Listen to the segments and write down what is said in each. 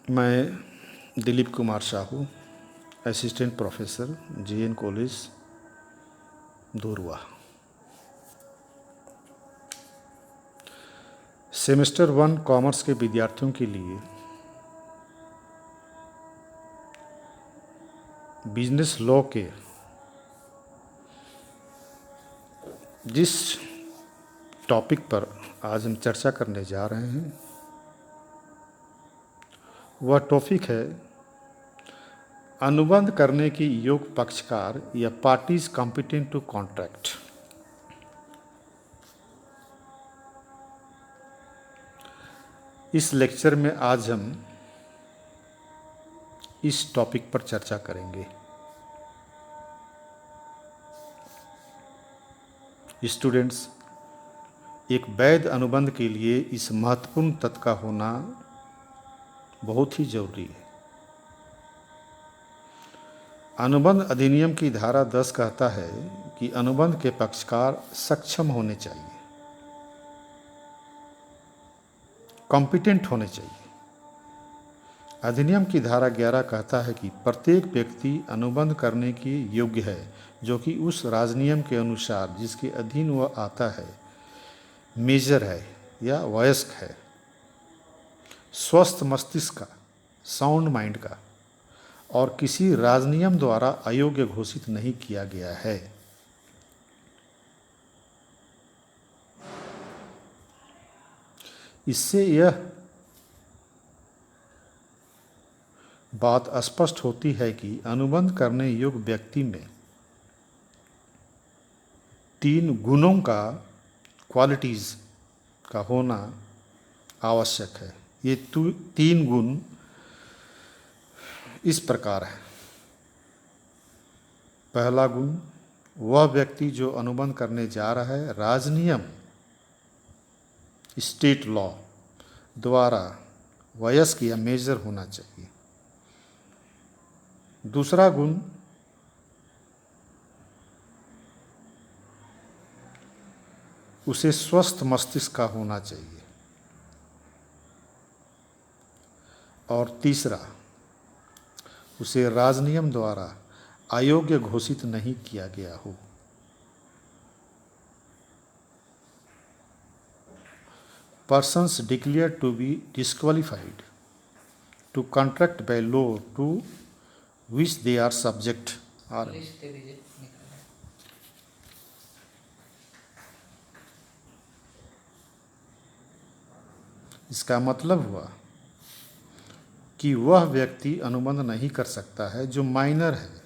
मैं Dilip Kumar Sahu, assistant professor GN college Dhurwa. Semester 1 commerce के विद्यार्थियों के लिए बिजनेस लॉ के जिस टॉपिक पर आज हम चर्चा करने जा रहे हैं वह टॉपिक है अनुबंध करने की योग्य पक्षकार या पार्टीज कॉम्पिटेंट टू कॉन्ट्रैक्ट। इस लेक्चर में आज हम इस टॉपिक पर चर्चा करेंगे। स्टूडेंट्स, एक वैध अनुबंध के लिए इस महत्वपूर्ण तथ्य का होना बहुत ही जरूरी है। अनुबंध अधिनियम की धारा 10 कहता है कि अनुबंध के पक्षकार सक्षम होने चाहिए, कॉम्पिटेंट होने चाहिए। अधिनियम की धारा 11 कहता है कि प्रत्येक व्यक्ति अनुबंध करने के योग्य है जो कि उस राजनियम के अनुसार जिसके अधीन वह आता है मेजर है या वयस्क है, स्वस्थ मस्तिष्क का, साउंड माइंड का और किसी राजनियम द्वारा अयोग्य घोषित नहीं किया गया है। इससे यह बात स्पष्ट होती है कि अनुबंध करने योग्य व्यक्ति में 3 गुणों का, क्वालिटीज़ का होना आवश्यक है। ये 3 गुण इस प्रकार है। पहला गुण, वह व्यक्ति जो अनुबंध करने जा रहा है राजनियम, स्टेट लॉ द्वारा वयस्क या मेजर होना चाहिए। दूसरा गुण, उसे स्वस्थ मस्तिष्क का होना चाहिए। और तीसरा, उसे राजनियम द्वारा अयोग्य घोषित नहीं किया गया हो। Persons declared to be disqualified to contract by law to which they are subject are इसका मतलब हुआ कि वह व्यक्ति अनुबंध नहीं कर सकता है जो माइनर है,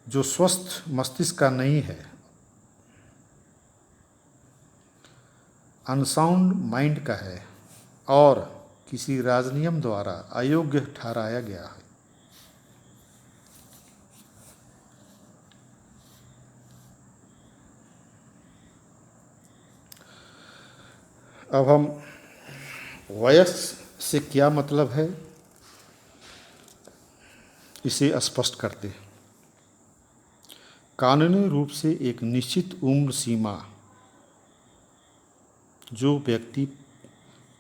जो स्वस्थ मस्तिष्क का नहीं है, अनसाउंड माइंड का है और किसी राजनियम द्वारा अयोग्य ठहराया गया है। अब हम वयस्क से क्या मतलब है इसे स्पष्ट करते हैं। कानूनी रूप से एक निश्चित उम्र सीमा जो व्यक्ति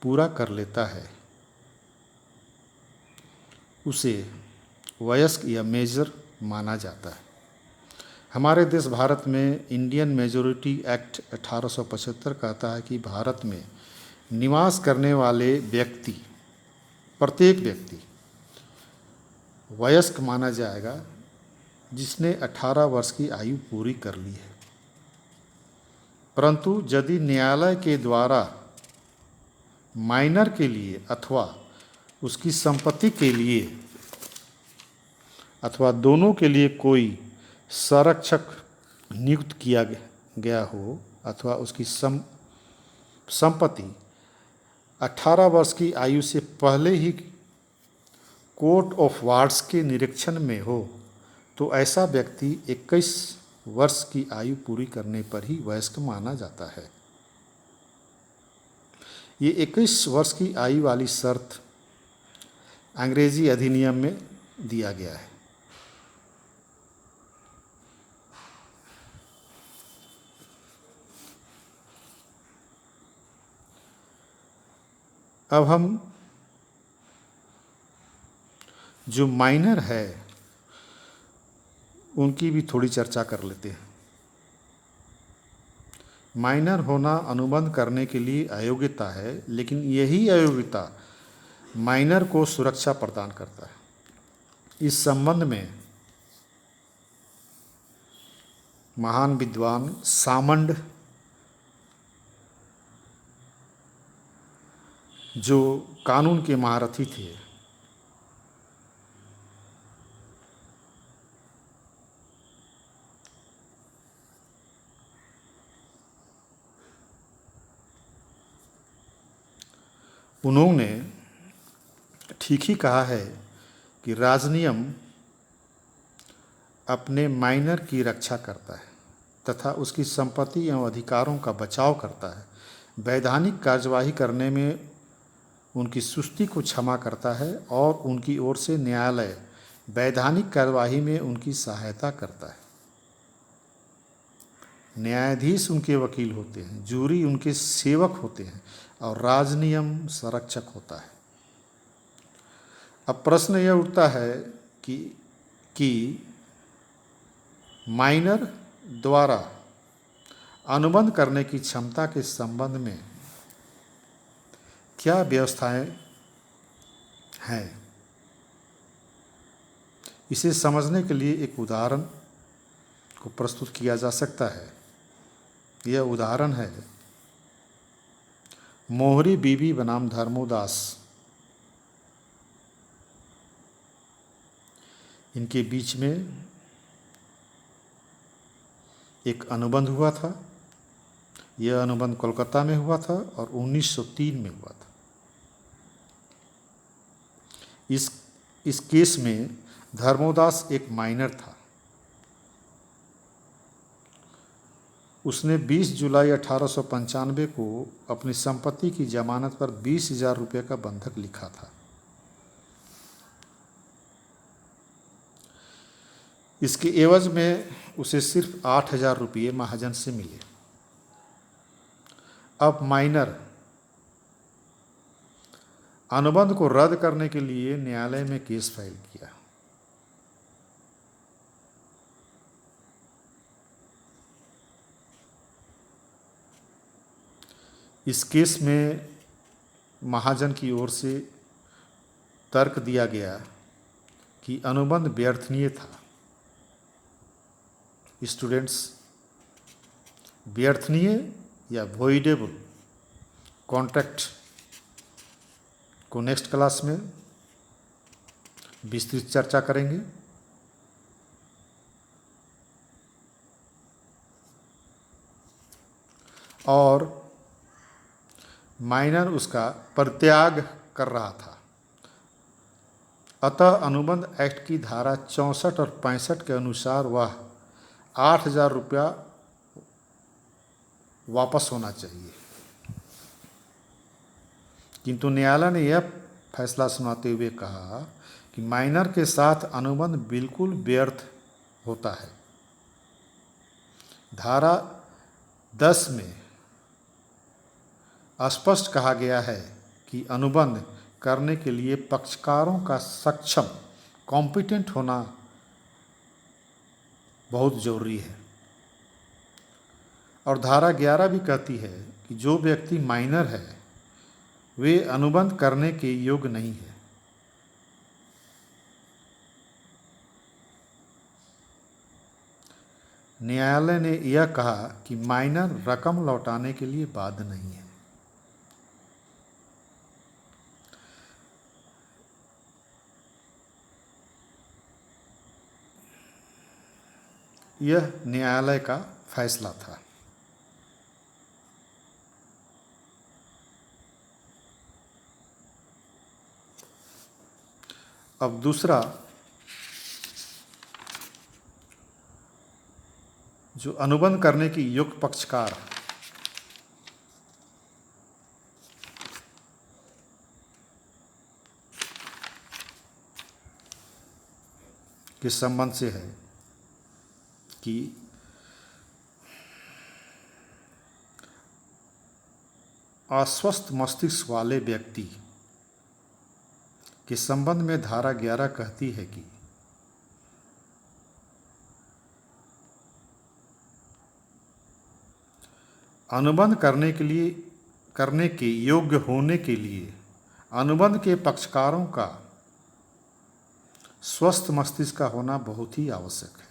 पूरा कर लेता है उसे वयस्क या मेजर माना जाता है। हमारे देश भारत में इंडियन मेजोरिटी एक्ट 1875 कहता है कि भारत में निवास करने वाले व्यक्ति, प्रत्येक व्यक्ति वयस्क माना जाएगा जिसने 18 वर्ष की आयु पूरी कर ली है। परंतु यदि न्यायालय के द्वारा माइनर के लिए अथवा उसकी संपत्ति के लिए अथवा दोनों के लिए कोई संरक्षक नियुक्त किया गया हो अथवा उसकी संपत्ति 18 वर्ष की आयु से पहले ही कोर्ट ऑफ वार्ड्स के निरीक्षण में हो तो ऐसा व्यक्ति 21 वर्ष की आयु पूरी करने पर ही वयस्क माना जाता है। ये 21 वर्ष की आयु वाली शर्त अंग्रेजी अधिनियम में दिया गया है। अब हम जो माइनर है उनकी भी थोड़ी चर्चा कर लेते हैं। माइनर होना अनुबंध करने के लिए अयोग्यता है, लेकिन यही अयोग्यता माइनर को सुरक्षा प्रदान करता है। इस संबंध में महान विद्वान सामंड, जो कानून के महारथी थे, उन्होंने ठीक ही कहा है कि राजनियम अपने माइनर की रक्षा करता है तथा उसकी संपत्ति एवं अधिकारों का बचाव करता है। वैधानिक कार्यवाही करने में उनकी सुस्ती को क्षमा करता है और उनकी ओर से न्यायालय वैधानिक कार्यवाही में उनकी सहायता करता है। न्यायाधीश उनके वकील होते हैं, जूरी उनके सेवक होते हैं और राजनियम संरक्षक होता है। अब प्रश्न यह उठता है कि माइनर द्वारा अनुबंध करने की क्षमता के संबंध में क्या व्यवस्थाएं हैं। इसे समझने के लिए एक उदाहरण को प्रस्तुत किया जा सकता है। यह उदाहरण है मोहरी बीबी बनाम धर्मोदास। इनके बीच में एक अनुबंध हुआ था। यह अनुबंध कोलकाता में हुआ था और 1903 में हुआ था। इस केस में धर्मोदास एक माइनर था। उसने 20 जुलाई 1895 को अपनी संपत्ति की जमानत पर 20,000 रुपये का बंधक लिखा था। इसके एवज में उसे सिर्फ 8,000 रुपये महाजन से मिले। अब माइनर अनुबंध को रद्द करने के लिए न्यायालय में केस फाइल किया। इस केस में महाजन की ओर से तर्क दिया गया कि अनुबंध व्यर्थनीय था। स्टूडेंट्स, व्यर्थनीय या वॉइडेबल कॉन्ट्रैक्ट को नेक्स्ट क्लास में विस्तृत चर्चा करेंगे। और माइनर उसका परित्याग कर रहा था। अतः अनुबंध एक्ट की धारा 64 और 65 के अनुसार वह 8,000 रुपया वापस होना चाहिए। किंतु न्यायालय ने यह फैसला सुनाते हुए कहा कि माइनर के साथ अनुबंध बिल्कुल व्यर्थ होता है। धारा 10 में स्पष्ट कहा गया है कि अनुबंध करने के लिए पक्षकारों का सक्षम कॉम्पिटेंट होना बहुत जरूरी है। और धारा 11 भी कहती है कि जो व्यक्ति माइनर है वे अनुबंध करने के योग्य नहीं है। न्यायालय ने यह कहा कि माइनर रकम लौटाने के लिए बाध्य नहीं है। यह न्यायालय का फैसला था। अब दूसरा जो अनुबंध करने की योग्य पक्षकार के संबंध से है कि अस्वस्थ मस्तिष्क वाले व्यक्ति के संबंध में धारा 11 कहती है कि अनुबंध करने के योग्य होने के लिए अनुबंध के पक्षकारों का स्वस्थ मस्तिष्क का होना बहुत ही आवश्यक है।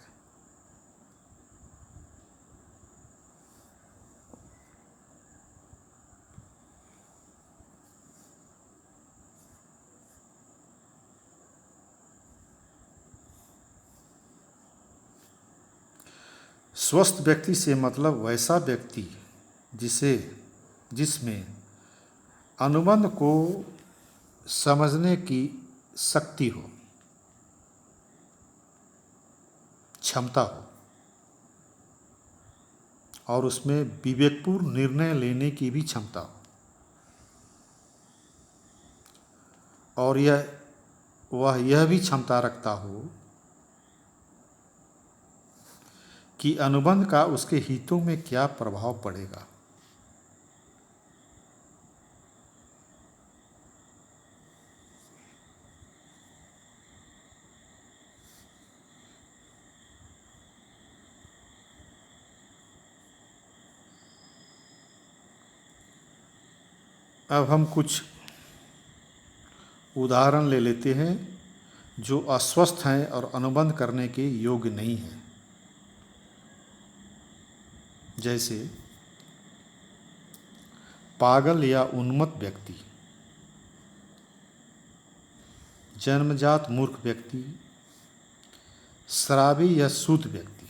स्वस्थ व्यक्ति से मतलब वैसा व्यक्ति जिसमें अनुबंध को समझने की शक्ति हो, क्षमता हो और उसमें विवेकपूर्ण निर्णय लेने की भी क्षमता हो, और वह यह भी क्षमता रखता हो कि अनुबंध का उसके हितों में क्या प्रभाव पड़ेगा। अब हम कुछ उदाहरण ले लेते हैं जो अस्वस्थ हैं और अनुबंध करने के योग्य नहीं हैं। जैसे पागल या उन्मत्त व्यक्ति, जन्मजात मूर्ख व्यक्ति, शराबी या सूत व्यक्ति।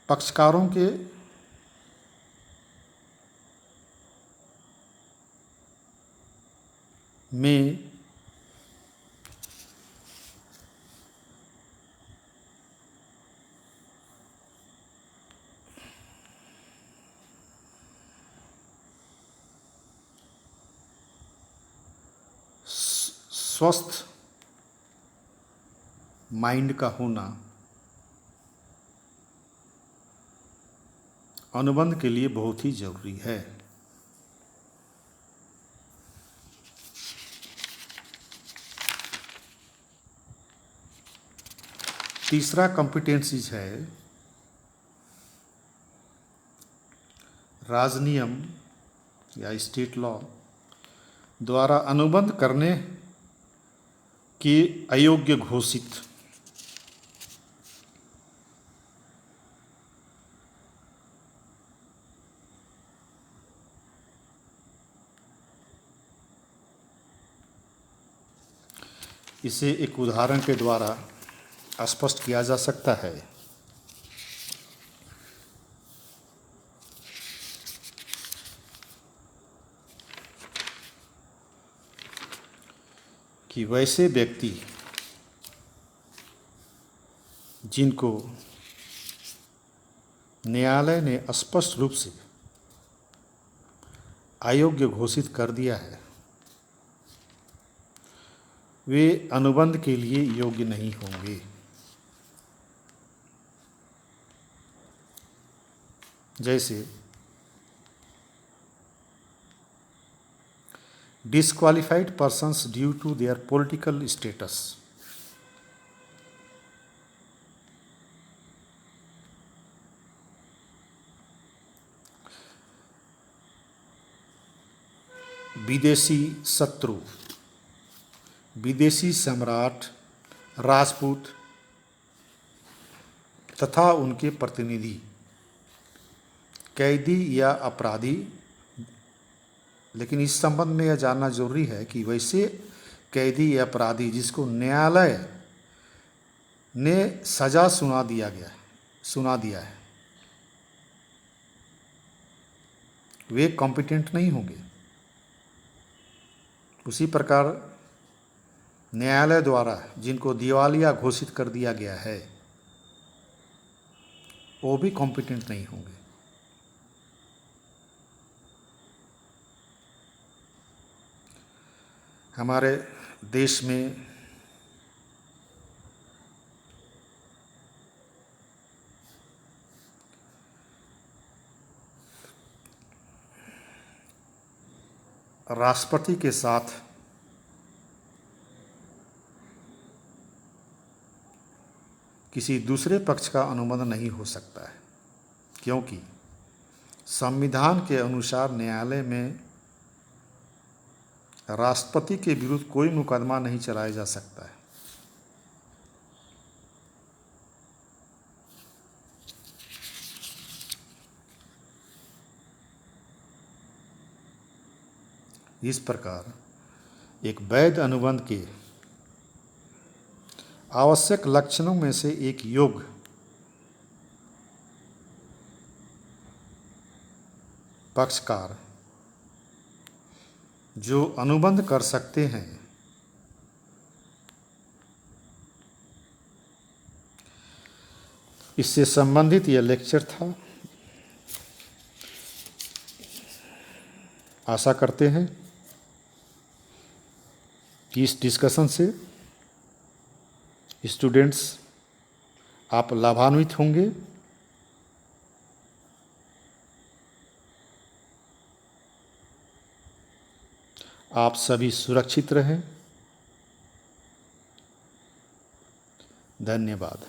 पक्षकारों के में स्वस्थ माइंड का होना अनुबंध के लिए बहुत ही जरूरी है। तीसरा कॉम्पिटेंसीज है राजनियम या स्टेट लॉ द्वारा अनुबंध करने के अयोग्य घोषित इसे एक उदाहरण के द्वारा स्पष्ट किया जा सकता है। कि वैसे व्यक्ति जिनको न्यायालय ने स्पष्ट रूप से अयोग्य घोषित कर दिया है, वे अनुबंध के लिए योग्य नहीं होंगे। जैसे disqualified persons due to their political status, विदेशी शत्रु, विदेशी सम्राट, राजपूत तथा उनके प्रतिनिधि, कैदी या अपराधी। लेकिन इस संबंध में यह जानना जरूरी है कि वैसे कैदी या अपराधी जिसको न्यायालय ने सजा सुना दिया है, वे कॉम्पिटेंट नहीं होंगे। उसी प्रकार न्यायालय द्वारा जिनको दिवालिया घोषित कर दिया गया है, वो भी कॉम्पिटेंट नहीं होंगे। हमारे देश में राष्ट्रपति के साथ किसी दूसरे पक्ष का अनुबंध नहीं हो सकता है, क्योंकि संविधान के अनुसार न्यायालय में राष्ट्रपति के विरुद्ध कोई मुकदमा नहीं चलाया जा सकता है। इस प्रकार एक वैध अनुबंध के आवश्यक लक्षणों में से एक योग्य पक्षकार जो अनुबंध कर सकते हैं, इससे संबंधित यह लेक्चर था। आशा करते हैं कि इस डिस्कशन से स्टूडेंट्स आप लाभान्वित होंगे। आप सभी सुरक्षित रहें। धन्यवाद।